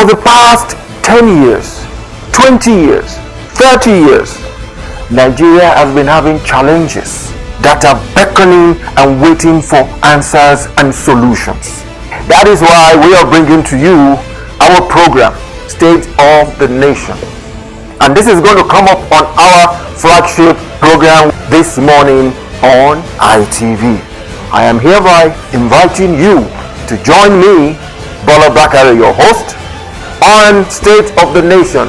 For the past 10 years, 20 years, 30 years, Nigeria has been having challenges that are beckoning and waiting for answers and solutions. That is why we are bringing to you our program, State of the Nation. And this is going to come up on our flagship program this morning on ITV. I am hereby inviting you to join me, Bola Bakare, your host, on State of the Nation,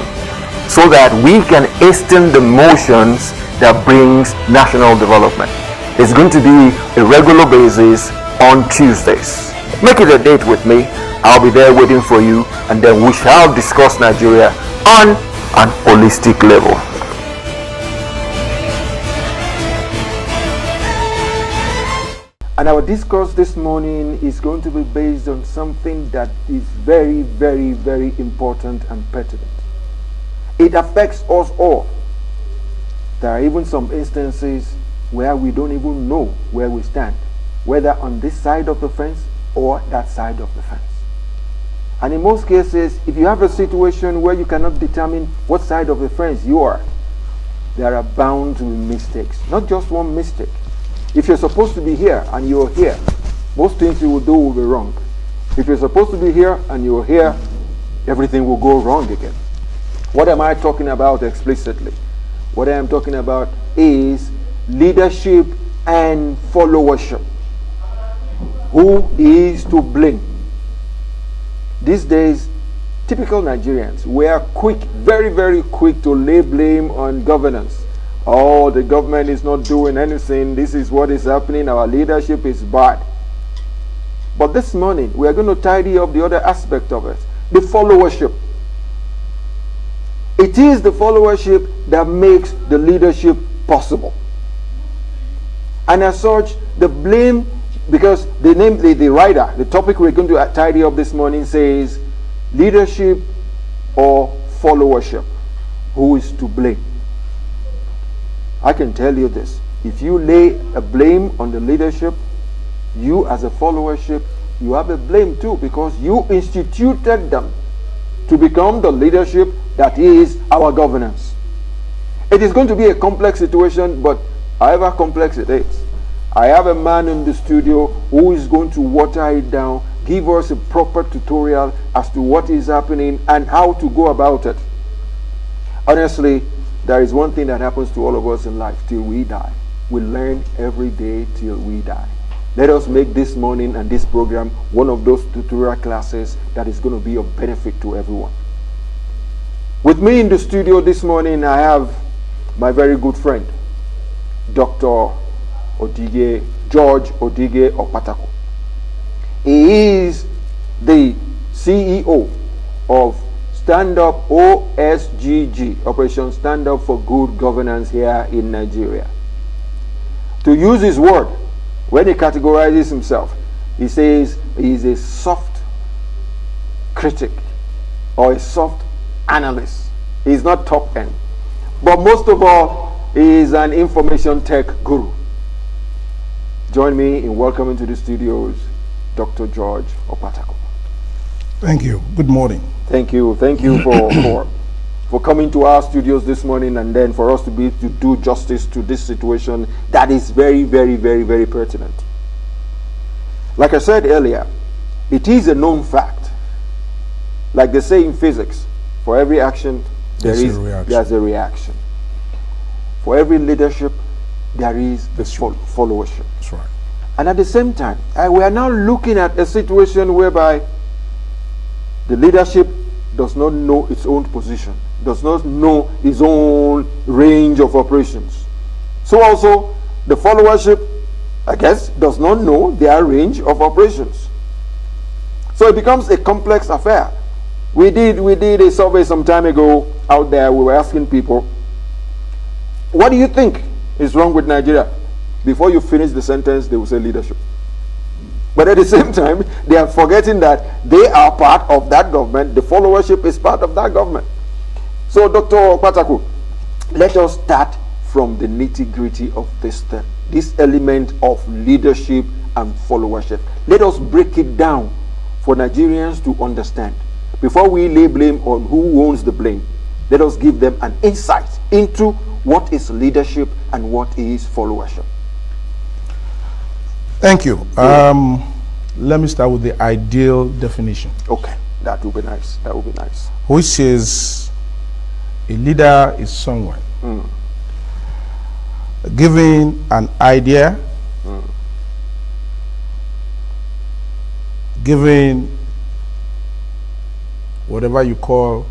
so that we can hasten the motions that brings national development. It's going to be a regular basis on Tuesdays. Make it a date with me. I'll be there waiting for you, and then we shall discuss Nigeria on an holistic level. And our discourse this morning is going to be based on something that is very, very, very important and pertinent. It affects us all. There are even some instances where we don't even know where we stand, whether on this side of the fence or that side of the fence. And in most cases, if you have a situation where you cannot determine what side of the fence you are, there are bound to be mistakes. Not just one mistake. If you're supposed to be here and you're here, most things you will do will be wrong. If you're supposed to be here and you're here, everything will go wrong again. What am I talking about explicitly? What I am talking about is leadership and followership. Who is to blame? These days, typical Nigerians, we are quick, very, very quick to lay blame on governance. Oh, the government is not doing anything. This is what is happening. Our leadership is bad. But this morning, we are going to tidy up the other aspect of it, the followership. It is the followership that makes the leadership possible. And as such, the blame, because the name, the writer, the topic we're going to tidy up this morning says, leadership or followership. Who is to blame? I can tell you this. If you lay a blame on the leadership, you as a followership, you have a blame too, because you instituted them to become the leadership that is our governance. It is going to be a complex situation, but however complex it is, I have a man in the studio who is going to water it down, give us a proper tutorial as to what is happening and how to go about it. Honestly, there is one thing that happens to all of us in life till we die. We learn every day till we die. Let us make this morning and this program one of those tutorial classes that is going to be of benefit to everyone. With me in the studio this morning, I have my very good friend, Dr. George Odige Opatako. He is the CEO of Stand Up OSGG, Operation Stand Up for Good Governance here in Nigeria. To use his word, when he categorizes himself, he says he is a soft critic or a soft analyst. He is not top end. But most of all, he is an information tech guru. Join me in welcoming to the studios Dr. George Opatako. Thank you. Good morning. Thank you for coming to our studios this morning, and then for us to be able to do justice to this situation that is very, very, very, very pertinent. Like I said earlier, it is a known fact. Like they say in physics, for every action there's a reaction. For every leadership there is the followership. That's right. And at the same time, we are now looking at a situation whereby the leadership does not know its own position, does not know its own range of operations. So also, the followership, I guess, does not know their range of operations. So it becomes a complex affair. We did a survey some time ago out there. We were asking people, what do you think is wrong with Nigeria? Before you finish the sentence, they will say leadership. But at the same time, they are forgetting that they are part of that government. The followership is part of that government. So, Dr. Opatako, let us start from the nitty-gritty of this element of leadership and followership. Let us break it down for Nigerians to understand. before we lay blame on who owns the blame, let us give them an insight into what is leadership and what is followership. Thank you. Let me start with the ideal definition. Okay, that would be nice. That would be nice. Which says a leader is someone giving an idea, giving whatever you call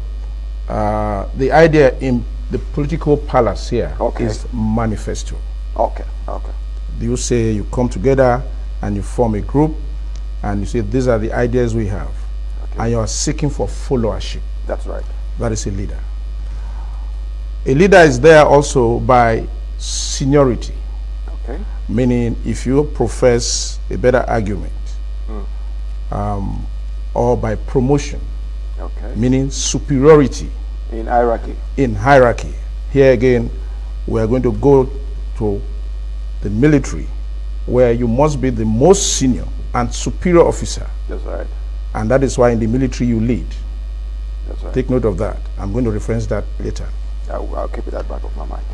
the idea in the political palace here is manifesto. Okay, okay. You say you come together and you form a group and you say these are the ideas we have, and you are seeking for followership. That's right. That is a leader. A leader is there also by seniority. Okay. Meaning if you profess a better argument, or by promotion, meaning superiority in hierarchy. In hierarchy. Here again, we are going to go to the military, where you must be the most senior and superior officer. That's right. And that is why in the military you lead. That's right. Take note of that. I'm going to reference that later. I'll keep it at the back of my mind.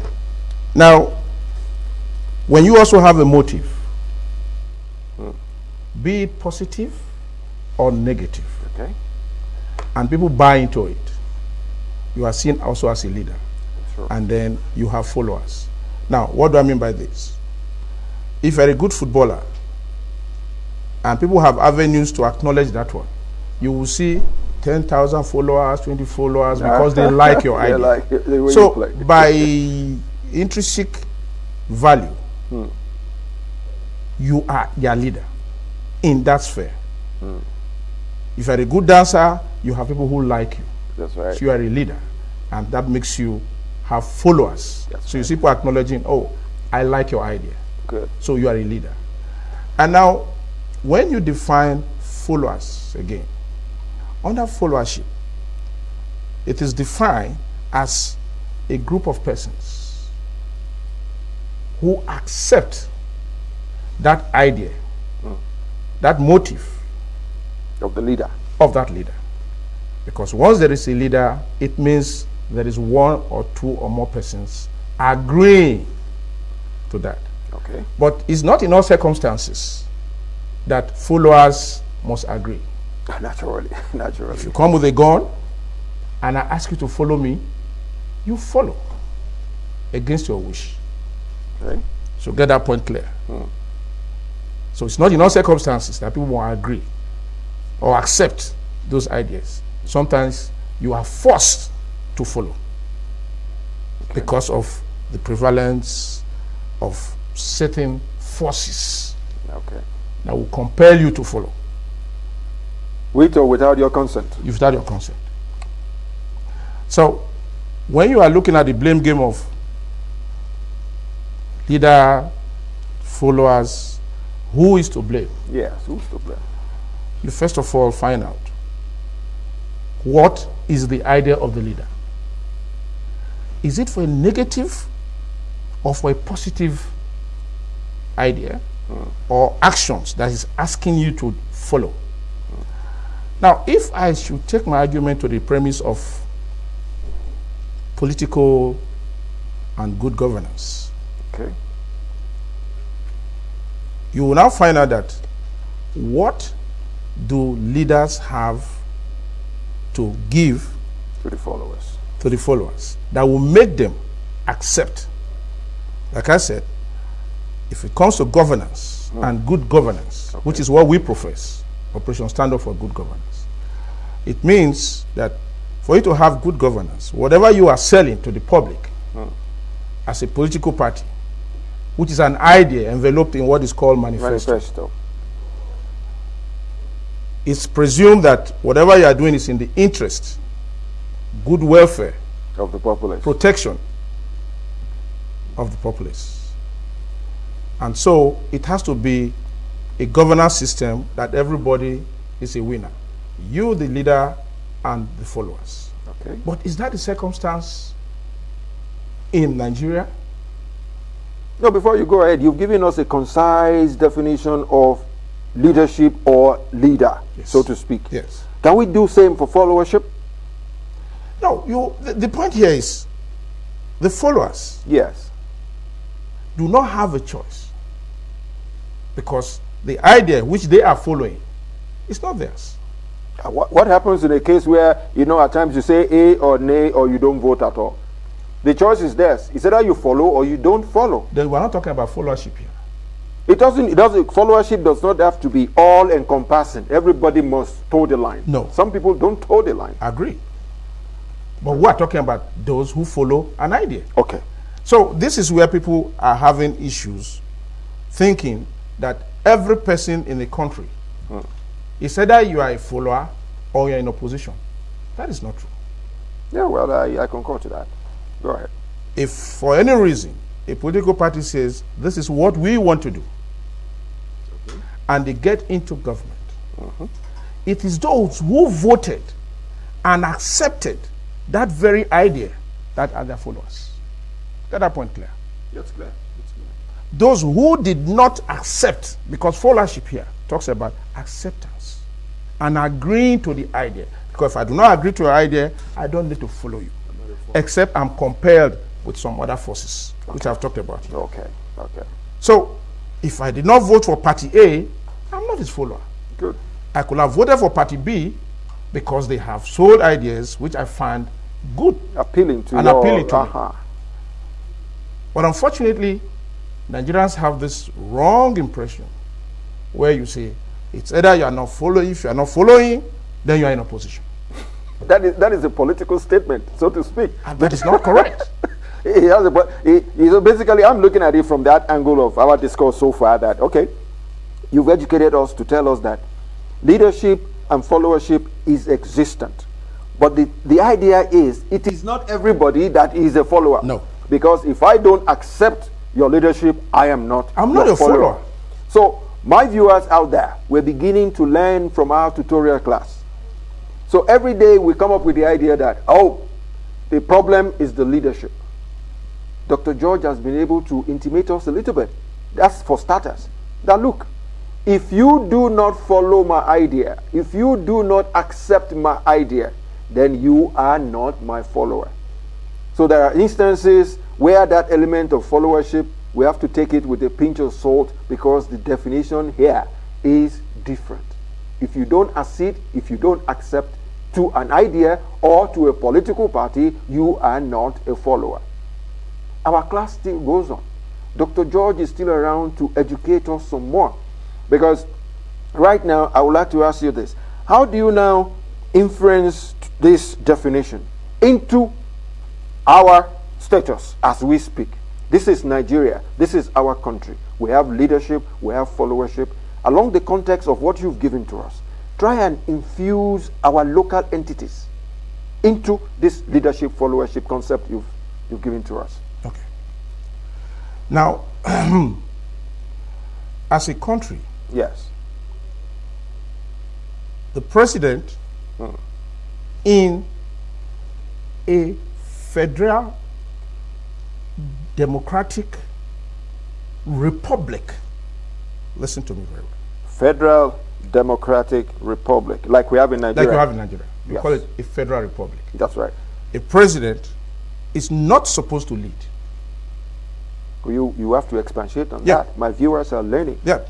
Now, when you also have a motive, be it positive or negative, and people buy into it, you are seen also as a leader. Sure. And then you have followers. Now, what do I mean by this? If you're a good footballer and people have avenues to acknowledge that one, you will see 10,000 followers, 20 followers, because they like your idea. Like the way so you play. By intrinsic value, you are their leader in that sphere. If you're a good dancer, you have people who like you. That's right. So you are a leader, and that makes you have followers. That's so right. you see people acknowledging, oh, I like your idea. Good. So you are a leader. And now, when you define followers again, under followership, it is defined as a group of persons who accept that idea, that motive of the leader. Of that leader. Because once there is a leader, it means there is one or two or more persons agreeing to that. Okay. But it's not in all circumstances that followers must agree. Naturally, naturally. If you come with a gun and I ask you to follow me, you follow against your wish. Okay. So get that point clear. So it's not in all circumstances that people will agree or accept those ideas. Sometimes you are forced to follow because of the prevalence of certain forces that will compel you to follow. With or without your consent? Without your consent. So, when you are looking at the blame game of leader, followers, who is to blame? Yes, who's to blame? You first of all find out what is the idea of the leader. Is it for a negative or for a positive idea or actions that is asking you to follow? Now, if I should take my argument to the premise of political and good governance, you will now find out that what do leaders have to give to the followers? To the followers that will make them accept. Like I said, if it comes to governance and good governance, which is what we profess, Operation Stand Up for Good Governance, it means that for you to have good governance, whatever you are selling to the public as a political party, which is an idea enveloped in what is called manifesto. It's presumed that whatever you are doing is in the interest, good welfare of the populace, protection of the populace. And so it has to be a governance system that everybody is a winner. You, the leader, and the followers. But is that the circumstance in Nigeria? No, before you go ahead, you've given us a concise definition of leadership or leader, Yes. so to speak. Yes. Can we do same for followership? No, the point here is the followers Yes. do not have a choice, because the idea which they are following is not theirs. What happens in a case where, at times you say A or nay, or you don't vote at all? The choice is theirs. It's either you follow or you don't follow. Then we're not talking about followership here. Followership does not have to be all encompassing. Everybody must toe the line. No. Some people don't toe the line. I agree. But we are talking about those who follow an idea. Okay. So this is where people are having issues, thinking that every person in the country is either you are a follower or you're in opposition. That is not true. Yeah, well, I concur to that. Go ahead. If for any reason a political party says this is what we want to do, and they get into government, it is those who voted and accepted that very idea that are their followers. Get that point clear? That's clear. Those who did not accept, because followership here talks about acceptance and agreeing to the idea. Because if I do not agree to your idea, I don't need to follow you, except I'm compelled with some other forces, which I've talked about here. Okay. So if I did not vote for party A, I'm not his follower. Good. I could have voted for party B because they have sold ideas which I find good Appealing to and your, appealing to me. But unfortunately, Nigerians have this wrong impression where you say it's either you are not following. If you are not following, then you are in opposition. That is a political statement, so to speak. And that is not correct. So basically, I'm looking at it from that angle of our discourse so far, that, okay, you've educated us to tell us that leadership and followership is existent. But the idea is, it is not everybody that is a follower. No. Because if I don't accept your leadership, I'm not a follower. So my viewers out there, we're beginning to learn from our tutorial class. So every day we come up with the idea that, the problem is the leadership. Dr. George has been able to intimate us a little bit. That's for starters. That look, if you do not follow my idea, if you do not accept my idea, then you are not my follower. So there are instances where that element of followership, we have to take it with a pinch of salt, because the definition here is different. If you don't accede, if you don't accept to an idea or to a political party, you are not a follower. Our class still goes on. Dr. George is still around to educate us some more. Because right now, I would like to ask you this. How do you now inference this definition into our status as we speak? This is Nigeria. This is our country. We have leadership. We have followership. Along the context of what you've given to us, try and infuse our local entities into this leadership, followership concept you've given to us. Okay. Now, as a country, yes, the president in a federal democratic republic, listen to me very well. Federal Democratic Republic, like we have in Nigeria. Like we have in Nigeria. We Yes. call it a federal republic. That's right. A president is not supposed to lead. You have to expatiate on Yeah. that. My viewers are learning. Yeah.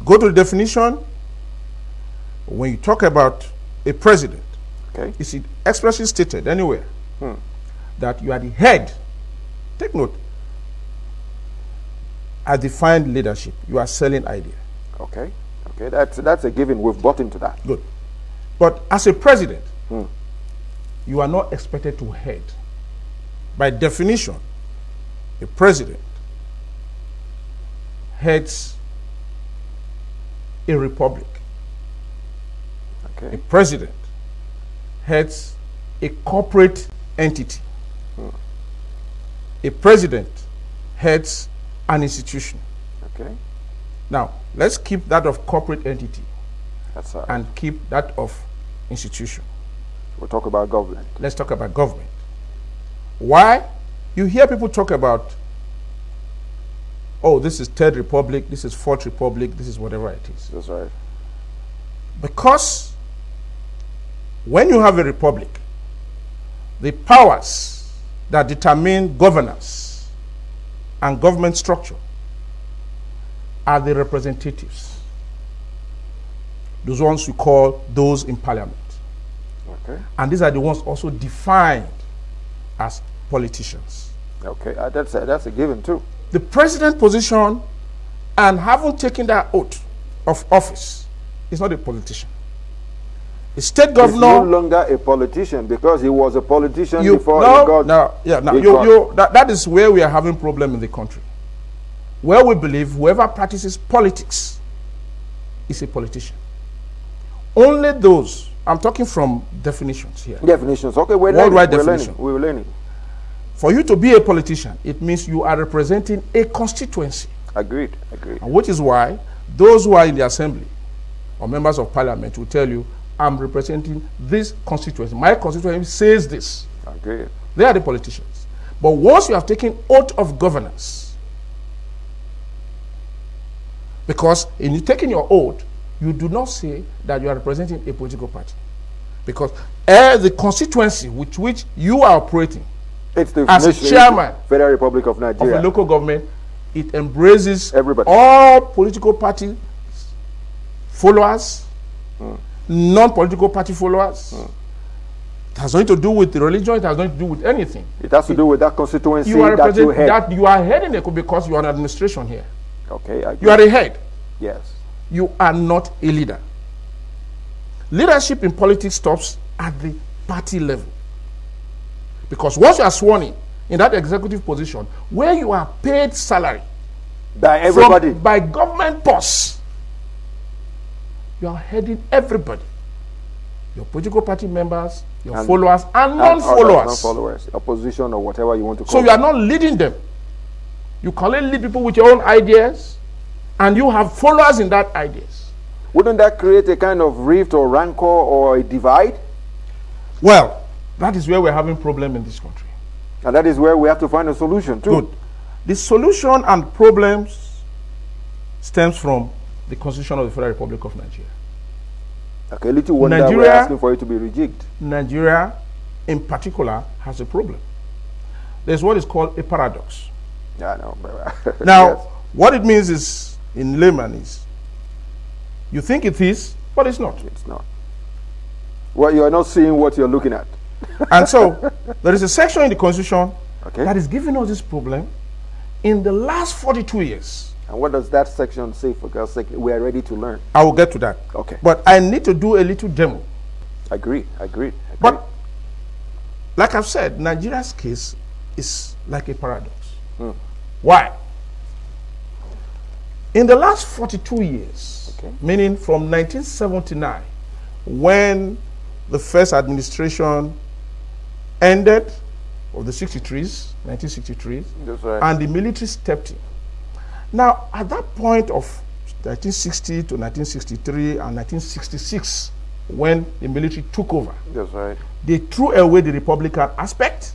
Go to the definition. When you talk about a president, Okay. it's expressly stated anywhere that you are the head. Take note. As defined leadership, you are selling idea. Okay. Okay. That's a given. We've bought into that. Good. But as a president, you are not expected to head. By definition, a president heads a republic. Okay. A president heads a corporate entity. A president heads an institution. Okay. Now, let's keep that of corporate entity That's all right. and keep that of institution. We'll talk about government. Let's talk about government. Why? You hear people talk about oh, this is Third Republic, this is Fourth Republic, this is whatever it is. That's right. Because when you have a republic, the powers that determine governance and government structure are the representatives. Those ones you call those in parliament. Okay. And these are the ones also defined as politicians. Okay, that's a given too. The president position and having taken that oath of office is not a politician. A state governor. He's no longer a politician because he was a politician before he got. That is where we are having problem in the country. Where we believe whoever practices politics is a politician. Only those, I'm talking from definitions here. Definitions, okay, Worldwide definition. We're learning. For you to be a politician, it means you are representing a constituency. Agreed. And which is why those who are in the assembly or members of parliament will tell you, I'm representing this constituency. My constituency says this. Agreed. They are the politicians. But once you have taken oath of governance, because in you taking your oath, you do not say that you are representing a political party. Because the constituency with which you are operating it's the as a chairman Federal Republic of Nigeria of a local government, it embraces everybody, all political party followers, non-political party followers. It has nothing to do with the religion, it has nothing to do with anything. It has to do with that constituency you are that you head. That you are heading it because you are an administration here. Okay, you are a head. Yes. You are not a leader. Leadership in politics stops at the party level. Because once you are sworn in that executive position, where you are paid salary by everybody, by government boss, you are heading everybody. Your political party members, your followers, and non-followers. Non-followers, opposition or whatever you want to call So you are not leading them. You can only lead people with your own ideas, and you have followers in that ideas. Wouldn't that create a kind of rift or rancor or a divide? Well, that is where we're having problem in this country. And that is where we have to find a solution too. Good. The solution and problems stems from the Constitution of the Federal Republic of Nigeria. Okay, little wonder we're asking for it to be rejigged. Nigeria, in particular, has a problem. There's what is called a paradox. Yeah, no. Now, yes. What it means is, in layman, is you think it is, but it's not. It's not. Well, you are not seeing what you're looking at. And so, there is a section in the Constitution that is giving us this problem in the last 42 years. And what does that section say? For God's sake, we are ready to learn. I will get to that. Okay. But I need to do a little demo. Agreed. But, like I've said, Nigeria's case is like a paradox. Why? In the last 42 years, meaning from 1979, when the first administration ended, of the 1963, that's right, and the military stepped in. Now, at that point of 1960 to 1963 and 1966, when the military took over, that's right, they threw away the Republican aspect,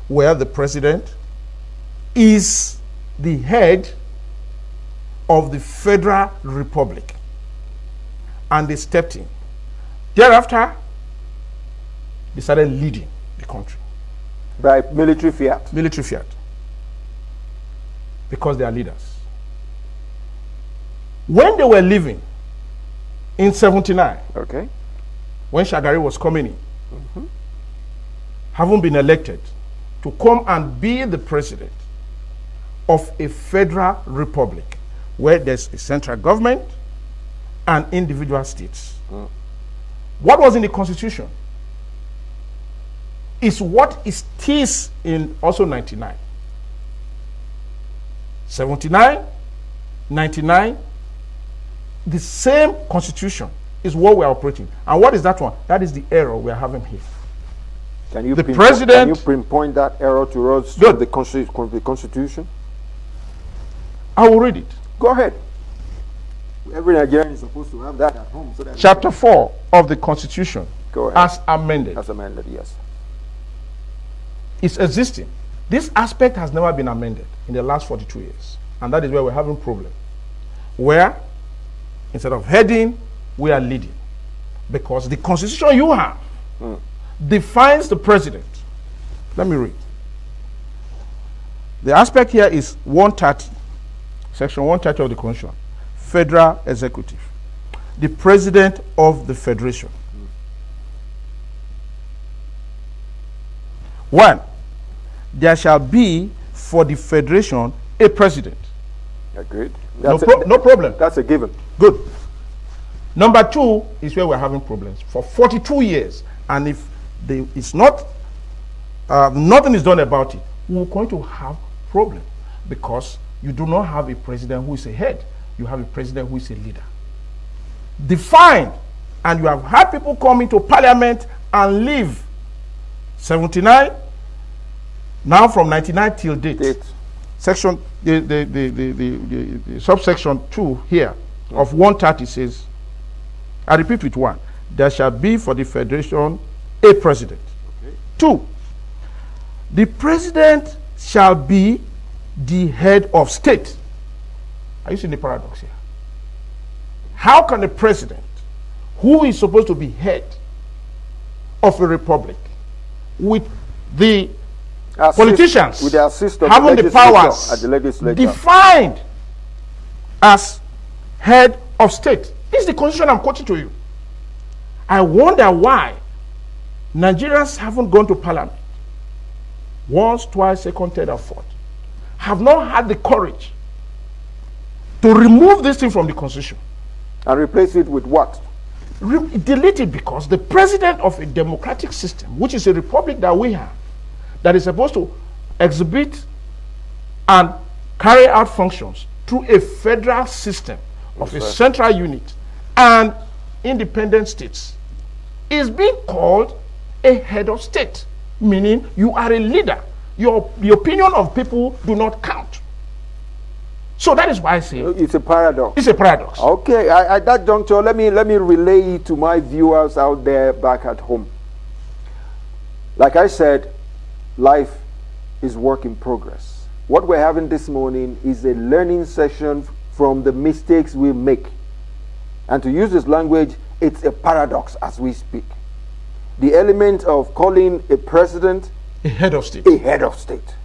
where the president is the head of the Federal Republic, and they stepped in. Thereafter, they started leading the country by military fiat. Military fiat, because they are leaders. When they were leaving in 79, when Shagari was coming in, having been elected to come and be the president of a federal republic where there's a central government and individual states. What was in the Constitution is what is still in also 99. 79, 99, the same Constitution is what we are operating. And what is that one? That is the error we are having here. Can you pinpoint that error to us from the Constitution? I will read it. Go ahead. Every Nigerian is supposed to have that at home. So that Chapter 4 of the Constitution, as amended. As amended, yes. It's existing. This aspect has never been amended in the last 42 years. And that is where we're having problem. Where, instead of heading, we are leading. Because the constitution you have defines the president. Let me read. The aspect here is 130, section 130 of the Constitution, Federal Executive, the President of the Federation. 1, there shall be for the Federation a president. Agreed. No problem. That's a given. Good. Number 2 is where we're having problems for 42 years, and if it's not, nothing is done about it, we're going to have problem, because you do not have a president who is a head, you have a president who is a leader. Defined, and you have had people come into parliament and leave. 79, now from 99 till date. Section, the subsection 2 here of 130 says, I repeat with 1, there shall be for the Federation a president. Okay. 2, the president shall be the head of state. Are you seeing the paradox here? How can a president, who is supposed to be head of a republic, with the politicians with the assist of having the powers at the legislature, defined as head of state? This is the constitution I'm quoting to you. I wonder why Nigerians haven't gone to parliament once, twice, second, third, or fourth, have not had the courage to remove this thing from the constitution. And replace it with what? Delete it, because the president of a democratic system, which is a republic that we have, that is supposed to exhibit and carry out functions through a federal system of a central unit and independent states, is being called a head of state, meaning you are a leader. The opinion of people do not count. So that is why I say it's a paradox. It's a paradox. Okay, at that juncture, let me relay it to my viewers out there back at home. Like I said, life is work in progress. What we're having this morning is a learning session from the mistakes we make. And to use this language, it's a paradox as we speak. The element of calling a president a head of state. A head of state.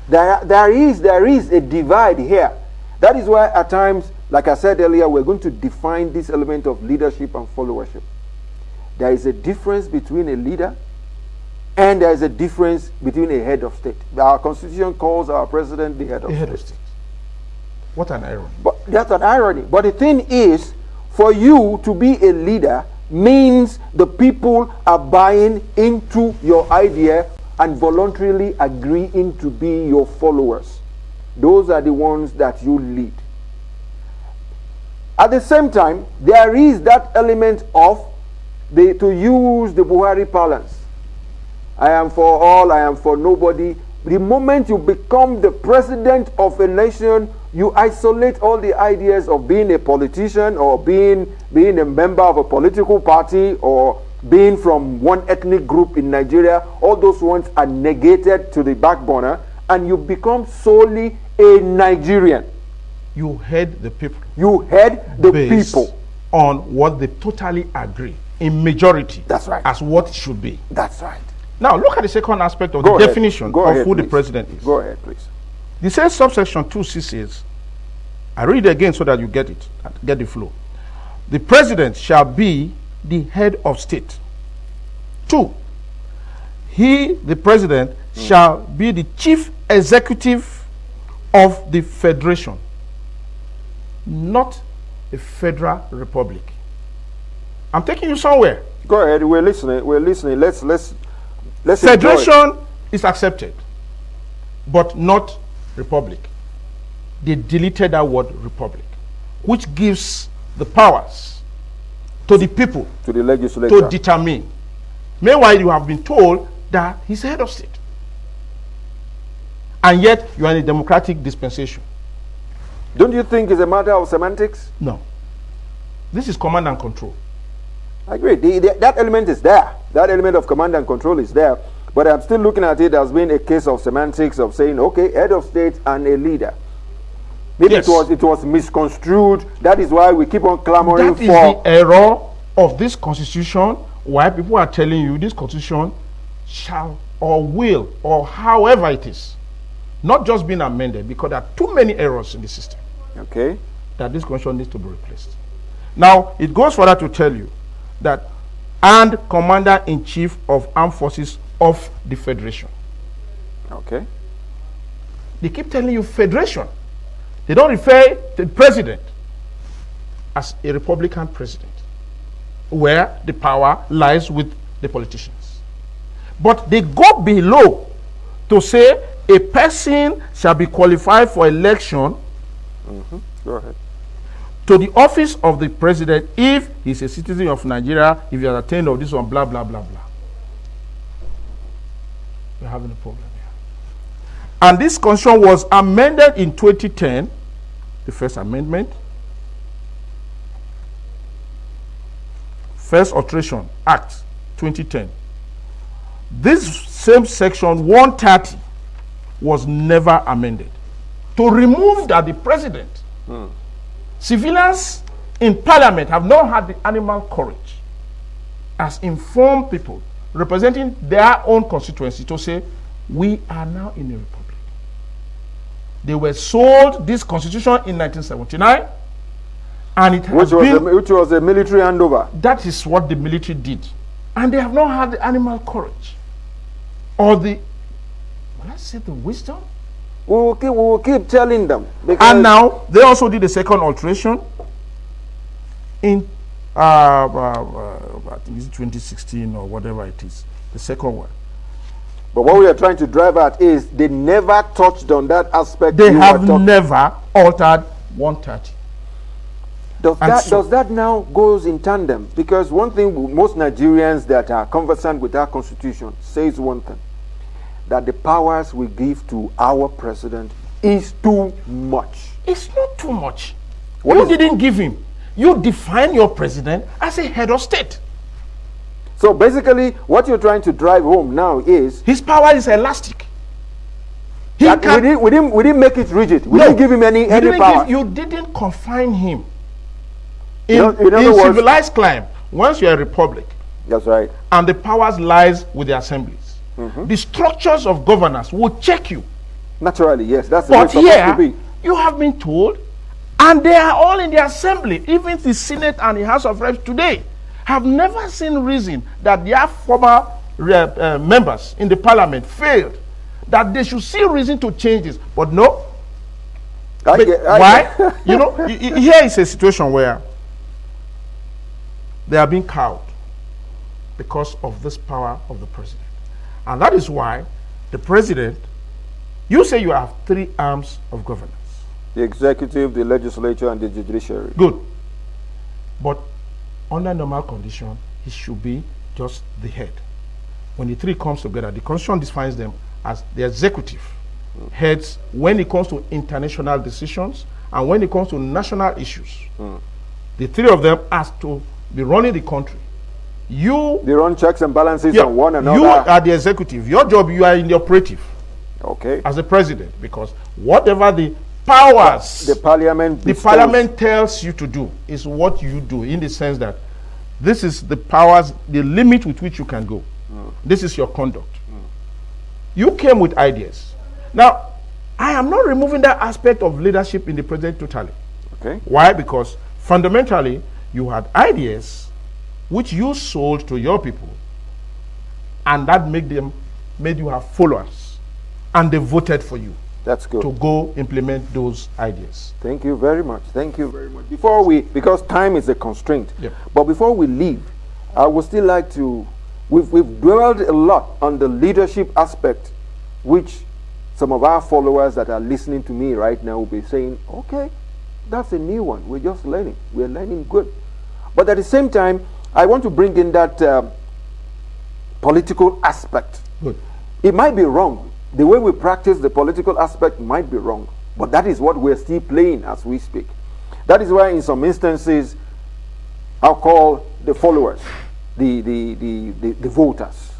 There is a divide here. That is why at times, like I said earlier, we're going to define this element of leadership and followership. There is a difference between a leader and there is a difference between a head of state. Our constitution calls our president the head of state. What an irony. But that's an irony. But the thing is, for you to be a leader means the people are buying into your idea and voluntarily agreeing to be your followers. Those are the ones that you lead. At the same time, there is that element of to use the Buhari parlance. I am for all, I am for nobody. The moment you become the president of a nation, you isolate all the ideas of being a politician or being a member of a political party or being from one ethnic group in Nigeria. All those ones are negated to the back burner, and you become solely a Nigerian. You head the people. You head the people on what they totally agree in majority. That's right. As what it should be. That's right. Now look at the second aspect of the definition of who the president is. Go ahead, please. The same subsection 2C says, I read it again so that you get it, get the flow. The president shall be the head of state. 2, he, the president, shall be the chief executive of the federation, not a federal republic. I'm taking you somewhere. Go ahead. We're listening. We're listening. Let's. Federation is accepted, but not republic. They deleted that word republic, which gives the powers to the people, to the legislature, to determine. Meanwhile, you have been told that he's head of state, and yet you are in a democratic dispensation. Don't you think it's a matter of semantics? No. This is command and control. I agree. That element is there. That element of command and control is there. But I'm still looking at it as being a case of semantics, of saying, okay, head of state and a leader. Maybe Yes. it was misconstrued. That is why we keep on clamoring That is for. the error of this constitution, why people are telling you this constitution shall or will or however it is not just being amended, because there are too many errors in the system. Okay. That this constitution needs to be replaced. Now, it goes further to tell you that, and Commander-in-Chief of Armed Forces of the Federation. Okay. They keep telling you Federation. They don't refer to the president as a Republican president, where the power lies with the politicians. But they go below to say a person shall be qualified for election Go ahead. to the office of the president if he's a citizen of Nigeria, if he has attained of this one, blah, blah, blah, blah. We're having a problem here. And this constitution was amended in 2010, the first amendment. First Alteration Act 2010. This same section 130 was never amended to remove that the president, civilians in parliament have not had the animal courage as informed people representing their own constituency to say, we are now in a republic. They were sold this constitution in 1979, and it has which was a military handover. That is what the military did, and they have not had the animal courage or the, let's say, the wisdom. We will keep telling them. And now they also did a second alteration in I think it's 2016 or whatever it is, the second one. But what we are trying to drive at is they never touched on that aspect. They have never altered 130. Does that now goes in tandem? Because one thing most Nigerians that are conversant with our constitution says one thing, that the powers we give to our president is too much. It's not too much. You didn't give him. You define your president as a head of state. So basically, what you're trying to drive home now is his power is elastic. We didn't make it rigid. We didn't give him any power. You didn't confine him. In words, civilized climate, once you're a republic, that's right, and the powers lies with the assemblies, the structures of governance will check you. Naturally, yes, that's the way But it's supposed to be. You have been told, and they are all in the assembly, even the Senate and the House of Reps today, have never seen reason that their former members in the parliament failed, that they should see reason to change this. But no. Why? You know, here is a situation where they are being cowed because of this power of the president. And that is why the president, you say you have three arms of governance. The executive, the legislature, and the judiciary. Good. But under normal condition, he should be just the head. When the three comes together, the constitution defines them as the executive heads when it comes to international decisions and when it comes to national issues. The three of them has to be running the country. They run checks and balances on one another. You are the executive. Your job, you are in the operative. Okay. As the president, because whatever the powers the parliament tells you to do is what you do, in the sense that this is the powers, the limit with which you can go. This is your conduct. You came with ideas. Now, I am not removing that aspect of leadership in the president totally. Okay. Why? Because fundamentally, you had ideas which you sold to your people, and that made you have followers, and they voted for you. That's good. To go implement those ideas. Thank you very much. Thank you very much. Because time is a constraint. Yep. But before we leave, I would still like to, we've dwelled a lot on the leadership aspect, which some of our followers that are listening to me right now will be saying, okay, that's a new one. We're just learning. We're learning good. But at the same time, I want to bring in that political aspect. Good. It might be wrong. The way we practice the political aspect might be wrong, but that is what we're still playing as we speak. That is why in some instances, I'll call the followers, the voters.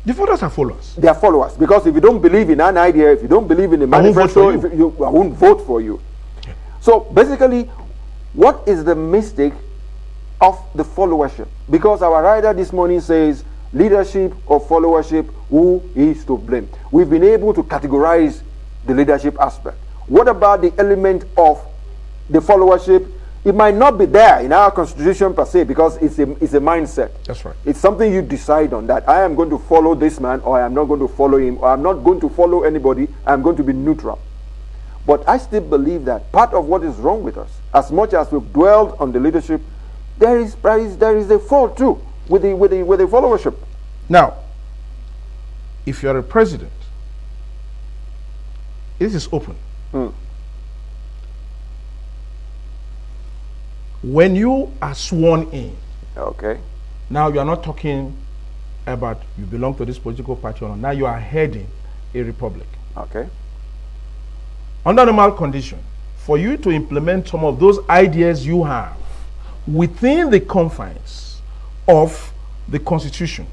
The voters are followers. They are followers, because if you don't believe in an idea, if you don't believe in the manifesto, I won't vote for you. So basically, what is the mistake of the followership? Because our writer this morning says leadership or followership, who is to blame? We've been able to categorize the leadership aspect. What about the element of the followership? It might not be there in our constitution per se, because it's a mindset. That's right. It's something you decide on, that I am going to follow this man, or I am not going to follow him, or I'm not going to follow anybody. I'm going to be neutral. But I still believe that part of what is wrong with us, as much as we've dwelled on the leadership, there is a fault too with the followership. Now, if you're a president, this is open. When you are sworn in, okay, now you are not talking about you belong to this political party or not. Now you are heading a republic. okay, Under normal condition, for you to implement some of those ideas you have within the confines of the Constitution,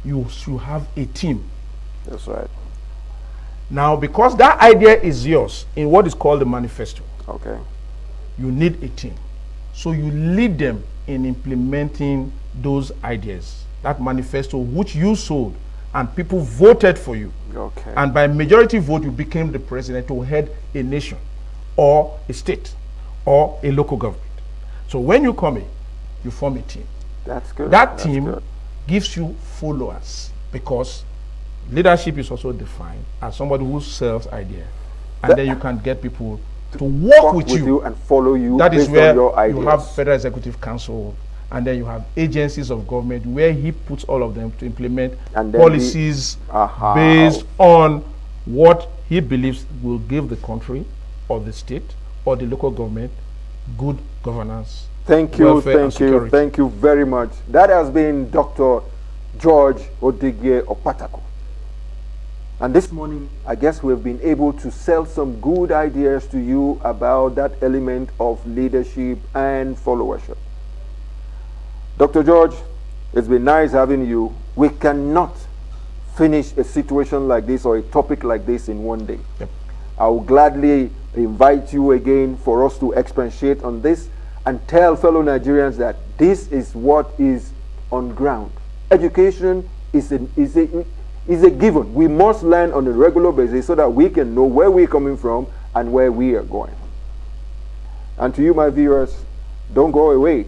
you should have a team. that's right. Now, because that idea is yours in what is called the manifesto, Okay, you need a team. So you lead them in implementing those ideas, that manifesto which you sold and people voted for you. okay, And by majority vote, you became the president to head a nation or a state or a local government. So when you come in, you form a team. that's good. That That's team good. gives you followers, because leadership is also defined as somebody who sells idea, and then you can get people to work with you and follow you. That is based where on your ideas. you have Federal Executive Council, and then you have agencies of government where he puts all of them to implement And then policies based on what he believes will give the country or the state or the local government good governance. Thank you, welfare, and thank you, security. thank you very much. That has been Dr. George Odigwe Opatako. And this morning, I guess we've been able to sell some good ideas to you about that element of leadership and followership. Dr. George, it's been nice having you. We cannot finish a situation like this or a topic like this in one day. Yep. I will gladly invite you again for us to expatiate on this and tell fellow Nigerians that this is what is on ground. Education is a given. We must learn on a regular basis so that we can know where we're coming from and where we are going. And to you, my viewers, don't go away.